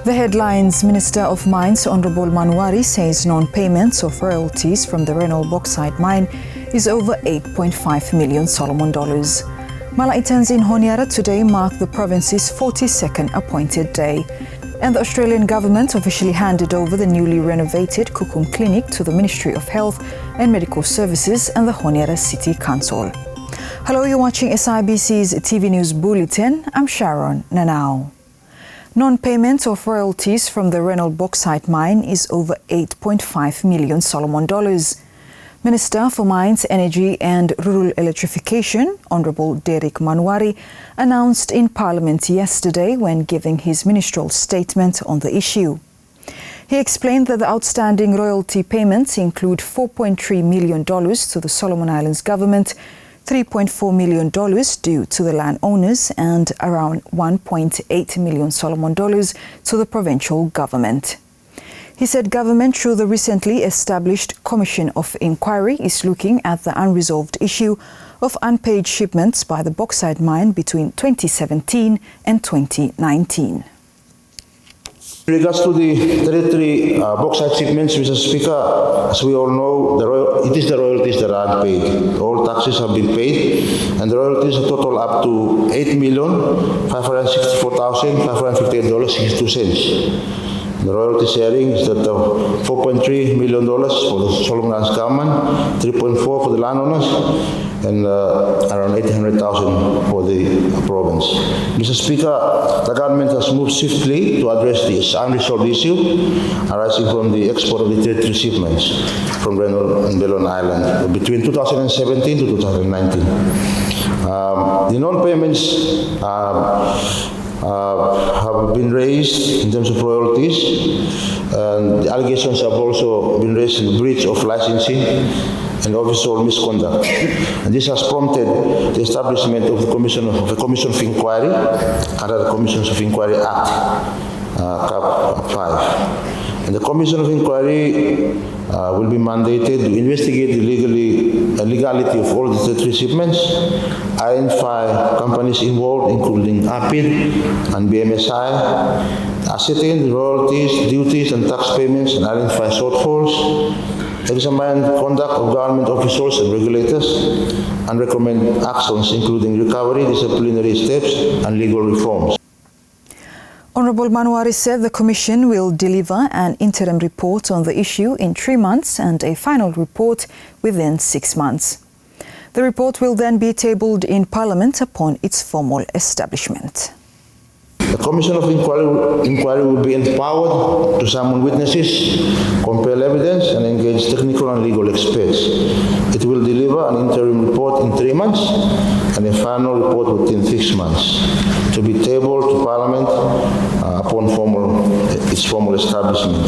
The headlines: Minister of Mines Honorable Manuari says non-payments of royalties from the Rennell Bauxite mine is over $8.5 million Solomon dollars. Malaitans in Honiara today mark the province's 42nd appointed day. And the Australian government officially handed over the newly renovated Kukum Clinic to the Ministry of Health and Medical Services and the Honiara City Council. Hello, you're watching SIBC's TV News Bulletin. I'm Sharon Nanao. Non-payment of royalties from the Rennell Bauxite mine is over $8.5 million Solomon dollars. Minister for Mines, Energy and Rural Electrification, Honorable Derek Manuari, announced in Parliament yesterday when giving his ministerial statement on the issue. He explained that the outstanding royalty payments include $4.3 million to the Solomon Islands government, $3.4 million due to the landowners, and around $1.8 million Solomon dollars to the provincial government. He said government, through the recently established Commission of Inquiry, is looking at the unresolved issue of unpaid shipments by the bauxite mine between 2017 and 2019. In regards to the territory bauxite shipments, Mr. Speaker, as we all know, it is the royalties that are unpaid. All taxes have been paid, and the royalties total up to $8,564,558.62. The royalty sharing is that $4.3 million for the Solomon Islands government, $3.4 for the landowners, and around $800,000 for the province. Mr. Speaker, the government has moved swiftly to address this unresolved issue arising from the export of the territory shipments from Rennell and Bellon Island between 2017 to 2019. The non-payments have been raised in terms of royalties, and the allegations have also been raised in breach of licensing and official misconduct. And this has prompted the establishment of the Commission of Inquiry under the Commissions of Inquiry Act, Cap 5. And the Commission of Inquiry will be mandated to investigate the legality of all the territory shipments, identify companies involved, including APID and BMSI, ascertain the royalties, duties, and tax payments, and identify shortfalls, examine the conduct of government officials and regulators, and recommend actions including recovery, disciplinary steps, and legal reforms. Honorable Manuari said the Commission will deliver an interim report on the issue in 3 months and a final report within 6 months. The report will then be tabled in Parliament upon its formal establishment. The Commission of Inquiry will be empowered to summon witnesses, compile evidence, and engage technical and legal experts. It will deliver an interim report in 3 months and a final report within 6 months, to be tabled to Parliament upon its formal establishment.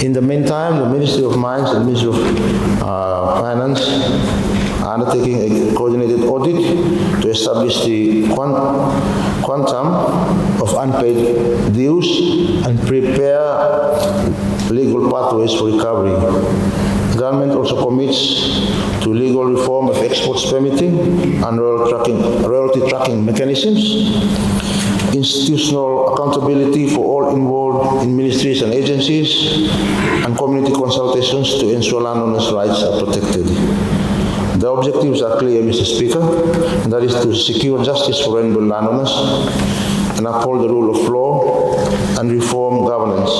In the meantime, the Ministry of Mines and the Ministry of Finance are undertaking a coordinated audit to establish the quantum of unpaid dues and prepare legal pathways for recovery. The government also commits to legal reform of exports permitting and royalty tracking mechanisms, institutional accountability for all involved in ministries and agencies, and community consultations to ensure landowners' rights are protected. The objectives are clear, Mr. Speaker, and that is to secure justice for Rennell landowners and uphold the rule of law and reform governance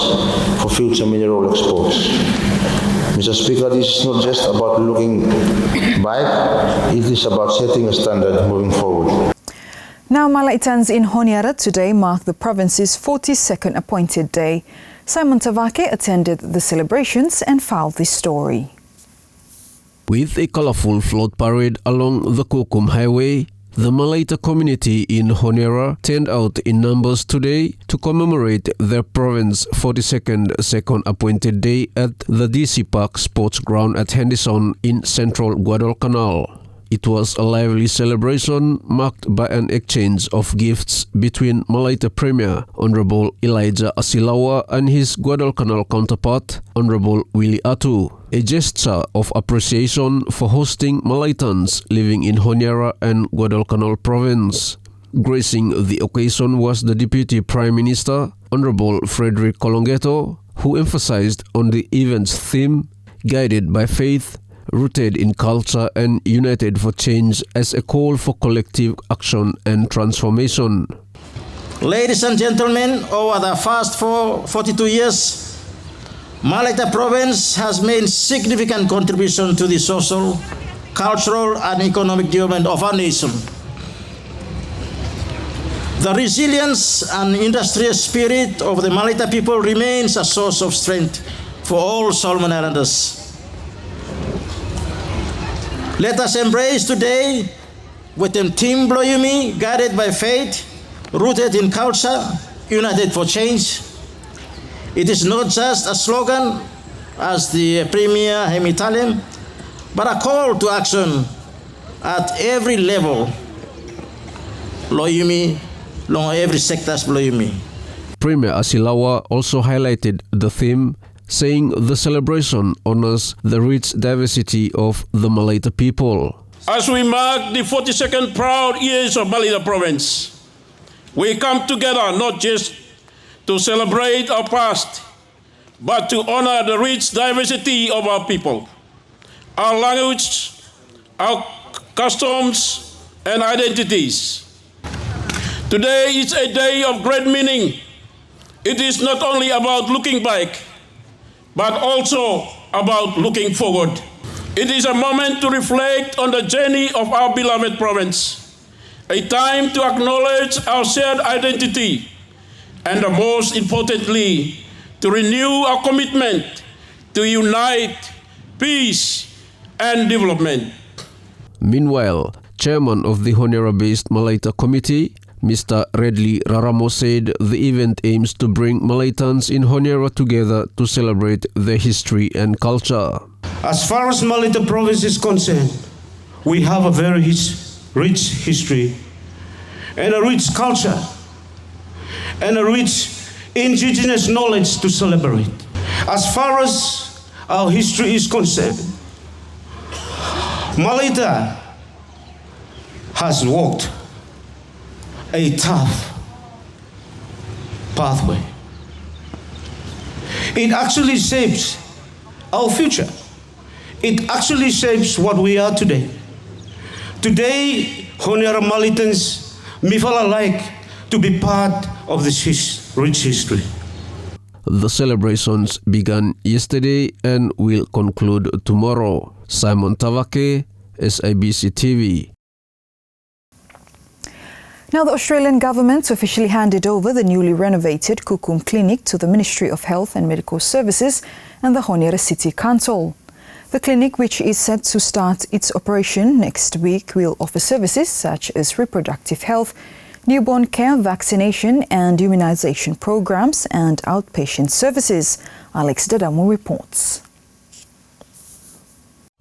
for future mineral exports. Mr. Speaker, this is not just about looking back, it is about setting a standard moving forward. Now, Malaitans in Honiara today mark the province's 42nd appointed day. Simon Tavake attended the celebrations and filed this story. With a colorful float parade along the Kukum Highway, the Malaita community in Honiara turned out in numbers today to commemorate their province's 42nd second appointed day at the DC Park Sports Ground at Henderson in central Guadalcanal. It was a lively celebration marked by an exchange of gifts between Malaita Premier Honorable Elijah Asilawa and his Guadalcanal counterpart Honorable Willie Atu, a gesture of appreciation for hosting Malaitans living in Honiara and Guadalcanal province. Gracing the occasion was the Deputy Prime Minister Honorable Frederick Kolongeto, who emphasized on the event's theme, guided by faith, rooted in culture and united for change, as a call for collective action and transformation. Ladies and gentlemen, over the past 42 years, Malaita province has made significant contribution to the social, cultural and economic development of our nation. The resilience and industrious spirit of the Malaita people remains a source of strength for all Solomon Islanders. Let us embrace today with the Team Bloyumi, guided by faith, rooted in culture, united for change. It is not just a slogan, as the Premier Hemitalem, but a call to action at every level. Bloyumi, along every sector's Bloyumi. Premier Asilawa also highlighted the theme, saying the celebration honors the rich diversity of the Malaita people. As we mark the 42nd proud years of Malaita province, we come together not just to celebrate our past, but to honor the rich diversity of our people, our language, our customs, and identities. Today is a day of great meaning. It is not only about looking back, but also about looking forward. It is a moment to reflect on the journey of our beloved province, a time to acknowledge our shared identity, and most importantly, to renew our commitment to unite, peace, and development. Meanwhile, Chairman of the Honiara-based Malaita Committee, Mr. Redley Raramo, said the event aims to bring Malaitans in Honiara together to celebrate their history and culture. As far as Malaita province is concerned, we have a very rich history and a rich culture and a rich indigenous knowledge to celebrate. As far as our history is concerned, Malaita has walked a tough pathway. It actually shapes our future. It actually shapes what we are today. Today, Honiara Malaitans, me feel like to be part of this rich history. The celebrations began yesterday and will conclude tomorrow. Simon Tavake, SIBC TV. Now, the Australian government officially handed over the newly renovated Kukum Clinic to the Ministry of Health and Medical Services and the Honiara City Council. The clinic, which is set to start its operation next week, will offer services such as reproductive health, newborn care, vaccination and immunization programs and outpatient services. Alex Dadamu reports.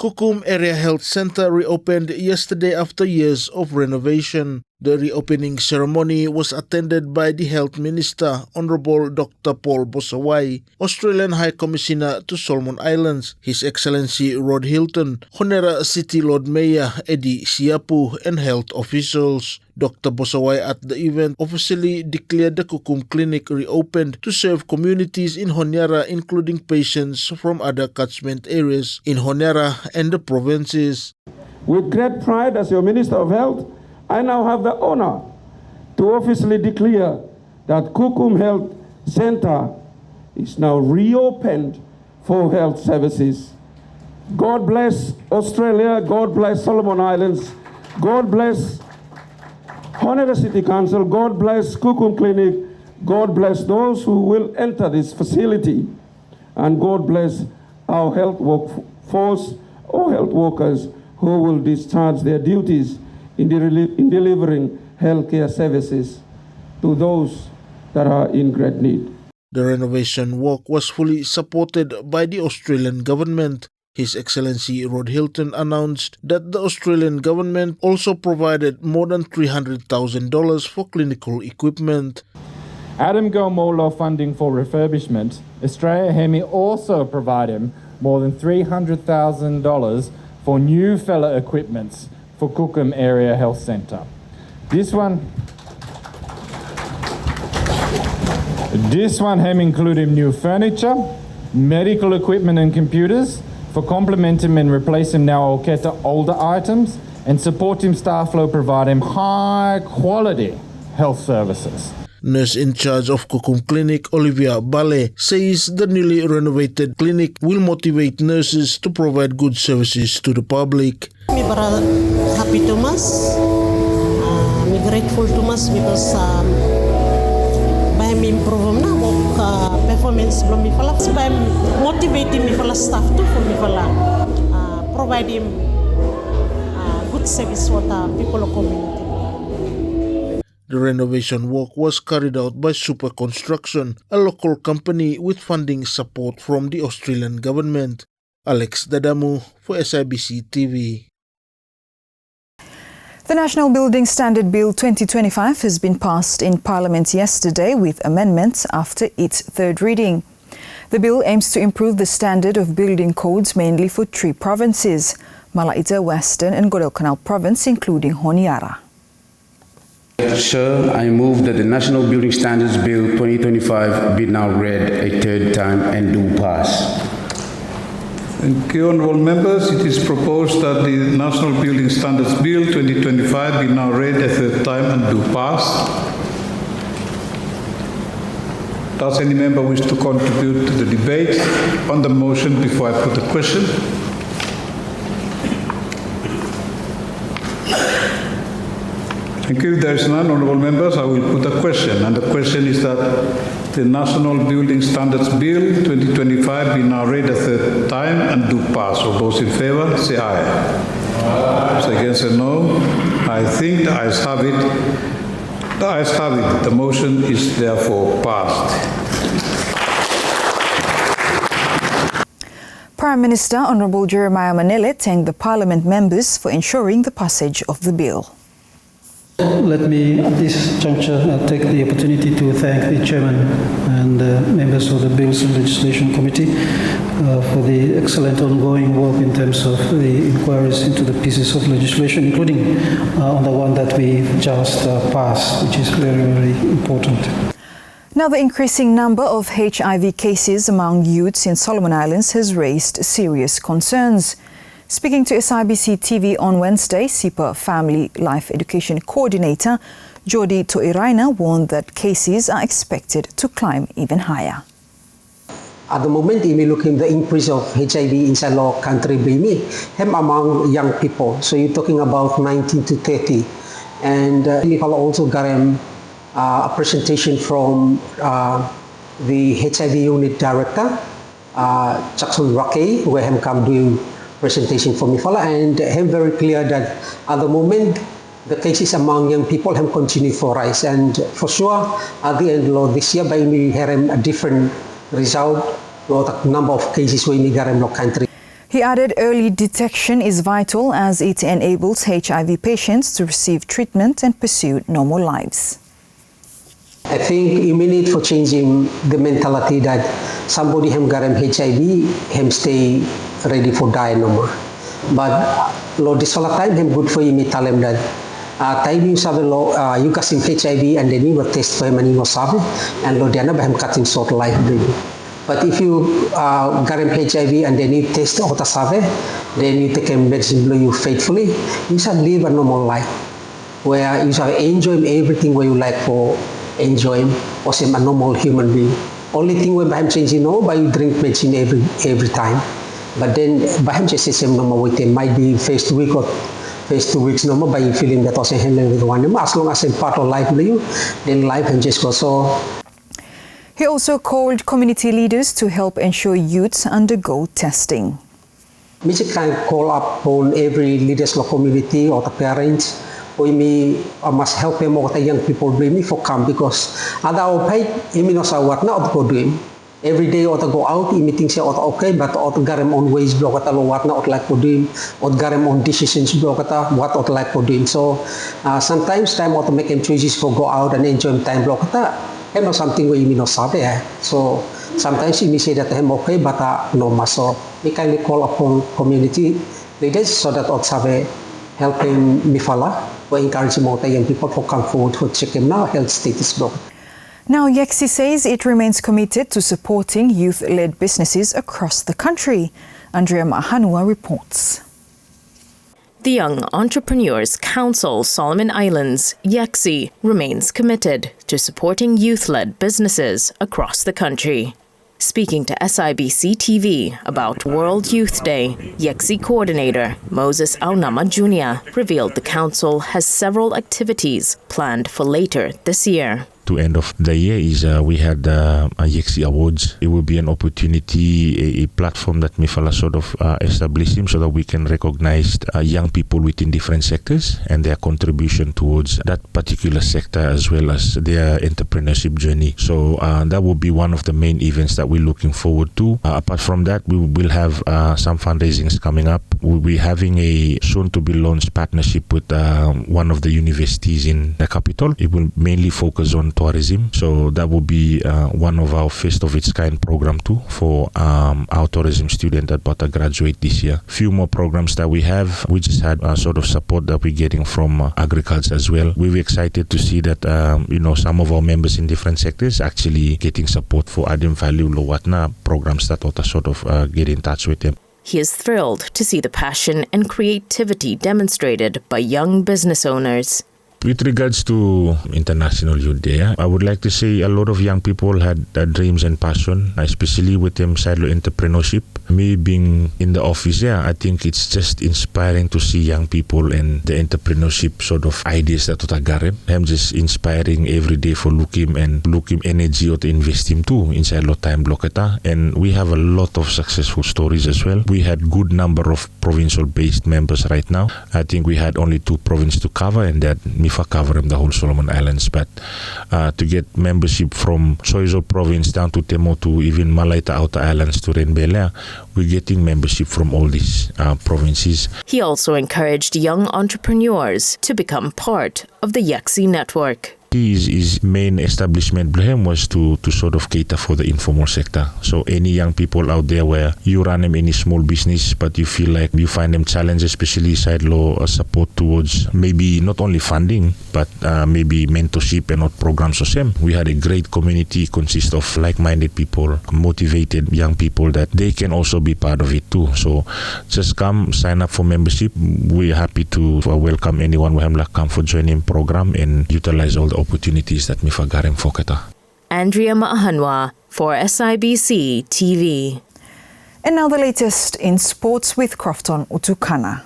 Kukum Area Health Centre reopened yesterday after years of renovation. The reopening ceremony was attended by the Health Minister, Honourable Dr. Paul Bosawai, Australian High Commissioner to Solomon Islands, His Excellency Rod Hilton, Honiara City Lord Mayor Eddie Siapu, and health officials. Dr. Bosawai at the event officially declared the Kukum Clinic reopened to serve communities in Honiara, including patients from other catchment areas in Honiara and the provinces. With great pride as your Minister of Health, I now have the honor to officially declare that Kukum Health Centre is now reopened for health services. God bless Australia, God bless Solomon Islands, God bless Honiara City Council, God bless Kukum Clinic, God bless those who will enter this facility, and God bless our health workforce or health workers who will discharge their duties in delivering healthcare services to those that are in great need. The renovation work was fully supported by the Australian government. His Excellency Rod Hilton announced that the Australian government also provided more than $300,000 for clinical equipment. Adam Gilmore funding for refurbishment, Australia Hemi also provided more than $300,000 for new fella equipments for Kukum Area Health Centre. This one This one hem including new furniture, medical equipment and computers for complementing and replacing now older items and supporting staff flow providing high quality health services. Nurse in charge of Kukum Clinic, Olivia Bale, says the newly renovated clinic will motivate nurses to provide good services to the public. I'm very happy to mas. I'm grateful to mas because by me improve na performance belum me fala. By motivating me fala staff too for me fala providing good service for the people of community. The renovation work was carried out by Super Construction, a local company with funding support from the Australian government. Alex Dadamu for SIBC TV. The National Building Standard Bill 2025 has been passed in Parliament yesterday with amendments after its third reading. The bill aims to improve the standard of building codes mainly for 3 provinces: Malaita, Western and Guadalcanal Province, including Honiara. Sir, I move that the National Building Standards Bill 2025 be now read a third time and do pass. Thank you, honourable members. It is proposed that the National Building Standards Bill 2025 be now read a third time and do pass. Does any member wish to contribute to the debate on the motion before I put the question? Thank you. If there is none, honourable members, I will put a question. And the question is that the National Building Standards Bill 2025 be now read a third time and do pass. All those in favour, say aye. Those against, say no. I think the ayes have it. The ayes have it. The motion is therefore passed. Prime Minister Honourable Jeremiah Manele thanked the Parliament members for ensuring the passage of the bill. Let me, at this juncture, take the opportunity to thank the Chairman and members of the Bills and Legislation Committee for the excellent ongoing work in terms of the inquiries into the pieces of legislation, including on the one that we just passed, which is very, very important. Now, the increasing number of HIV cases among youths in Solomon Islands has raised serious concerns. Speaking to SIBC TV on Wednesday, SIPA Family Life Education Coordinator Jody Toiraina warned that cases are expected to climb even higher. At the moment, if we look at the increase of HIV inside our country, among young people. So you're talking about 19 to 30. And we also got a presentation from the HIV unit director, Jackson Rocky, where he come doing presentation for Mifala, and I'm very clear that at the moment the cases among young people have continued to rise, and for sure at the end of this year by we have a different result or the number of cases we in the country. He added early detection is vital as it enables HIV patients to receive treatment and pursue normal lives. I think you need for changing the mentality that somebody have got HIV, him stay ready for die no more. But this all the time, him good for you, me tell him that time you sabi you got him HIV and then you will test for him and you will sabi and diana by him cutting short life baby. But if you got him HIV and then you test all the sabi, then you take him medicine blow you faithfully, you shall live a normal life where you shall enjoy everything where you like for enjoy him or say a normal human being. Only thing when by him changing by you drink medicine every time. But then by him just say same normal with him might be first week or first 2 weeks normal by you feeling that also handling with one as long as it's part of life with you, then life can just go so. He also called community leaders to help ensure youths undergo testing. We can call up on every leaders of community or the parents. We must help them or the young people bring me for come because other pay no sa work na go doing every day or to go out meeting say okay but or got them on ways block at what not like for doing or got them on decisions block at what or like for doing so sometimes time or to make them choices for go out and enjoy time block at and know something where you know sabe so sometimes you may say that I'm okay but no maso we can call upon community leaders so that or sabe helping Mifala or encourage more young people to come forward to check them now health status block. Now, YEXI says it remains committed to supporting youth-led businesses across the country. Andrea Mahanua reports. The Young Entrepreneurs Council Solomon Islands, YEXI, remains committed to supporting youth-led businesses across the country. Speaking to SIBC TV about World Youth Day, YEXI coordinator Moses Aunama Jr. revealed the council has several activities planned for later this year. To end of the year is we had YEXI Awards. It will be an opportunity, a platform that Mifala sort of established him so that we can recognize young people within different sectors and their contribution towards that particular sector as well as their entrepreneurship journey. So that will be one of the main events that we're looking forward to. Apart from that, we will have some fundraisings coming up. We'll be having a soon-to-be-launched partnership with one of the universities in the capital. It will mainly focus on tourism, so that will be one of our first of its kind program too for our tourism student that about to graduate this year. Few more programs that we have. We just had sort of support that we're getting from agriculture as well. We're excited to see that some of our members in different sectors actually getting support for adding value Lowatna programs that ought to sort of get in touch with them. He is thrilled to see the passion and creativity demonstrated by young business owners. With regards to International Youth Day, I would like to say a lot of young people had dreams and passion, especially with them silo entrepreneurship. Me being in the office, I think it's just inspiring to see young people and the entrepreneurship sort of ideas that Totagarem. I'm just inspiring every day for looking energy or to invest in too in silo time blocketa. And we have a lot of successful stories as well. We had good number of provincial-based members right now. I think we had only 2 provinces to cover, and that Mifa cover the whole Solomon Islands. But to get membership from Soizo province down to Temo to even Malaita Outer Islands to Rennell, we're getting membership from all these provinces. He also encouraged young entrepreneurs to become part of the YEXI network. His main establishment blame was to sort of cater for the informal sector. So any young people out there where you run them any small business but you feel like you find them challenges, especially side law support towards maybe not only funding but maybe mentorship and what programs or same. We had a great community consist of like-minded people, motivated young people that they can also be part of it too. So just come sign up for membership. We're happy to welcome anyone who have come for joining program and utilize all the opportunities that Mifagarem Foketa. Andrea Mahanwa for SIBC TV. And now the latest in sports with Crofton Utukana.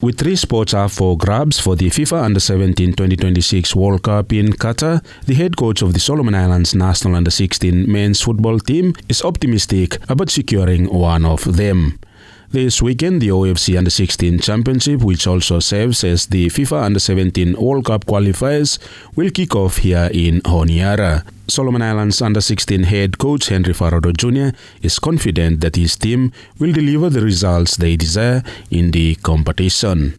With 3 spots up for grabs for the FIFA Under-17 2026 World Cup in Qatar, the head coach of the Solomon Islands national Under-16 men's football team is optimistic about securing one of them. This weekend, the OFC Under-16 Championship, which also serves as the FIFA Under-17 World Cup qualifiers, will kick off here in Honiara. Solomon Islands Under-16 head coach Henry Farado Jr. is confident that his team will deliver the results they desire in the competition.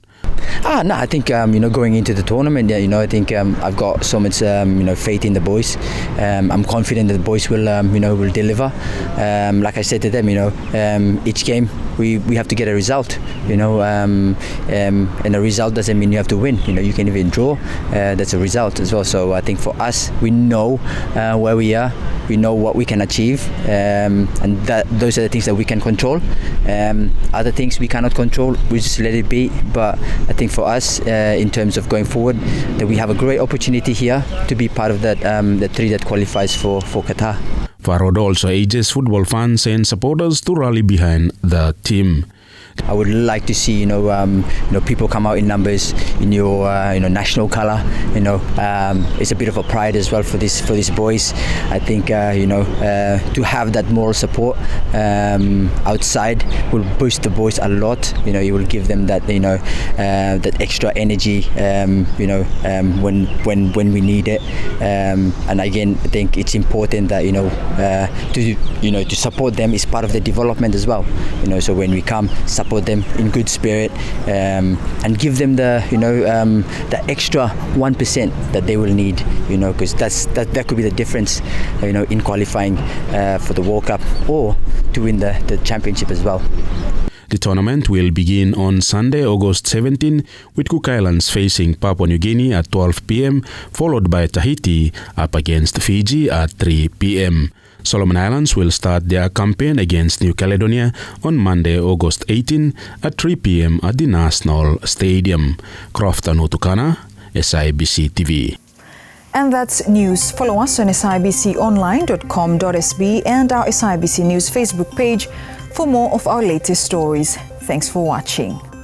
No, I think going into the tournament, I think I've got so much faith in the boys. I'm confident that the boys will will deliver. Like I said to them, each game we have to get a result. And a result doesn't mean you have to win. You can even draw. That's a result as well. So I think for us, we know where we are. We know what we can achieve, and those are the things that we can control. Other things we cannot control, we just let it be. But I think for us, in terms of going forward, that we have a great opportunity here to be part of that the 3 that qualifies for Qatar. Farod also urges football fans and supporters to rally behind the team. I would like to see people come out in numbers in your national color. It's a bit of a pride as well for these boys. I think to have that moral support outside will boost the boys a lot. It will give them that that extra energy when we need it. And again, I think it's important that to support them is part of the development as well. So when we come, support them in good spirit, and give them the extra 1% that they will need, because that could be the difference, in qualifying for the World Cup or to win the championship as well. The tournament will begin on Sunday, August 17, with Cook Islands facing Papua New Guinea at 12 p.m, followed by Tahiti up against Fiji at 3 p.m. Solomon Islands will start their campaign against New Caledonia on Monday, August 18 at 3 p.m. at the National Stadium. Crofton Utukana, SIBC TV. And that's news. Follow us on sibconline.com.sb and our SIBC News Facebook page for more of our latest stories. Thanks for watching.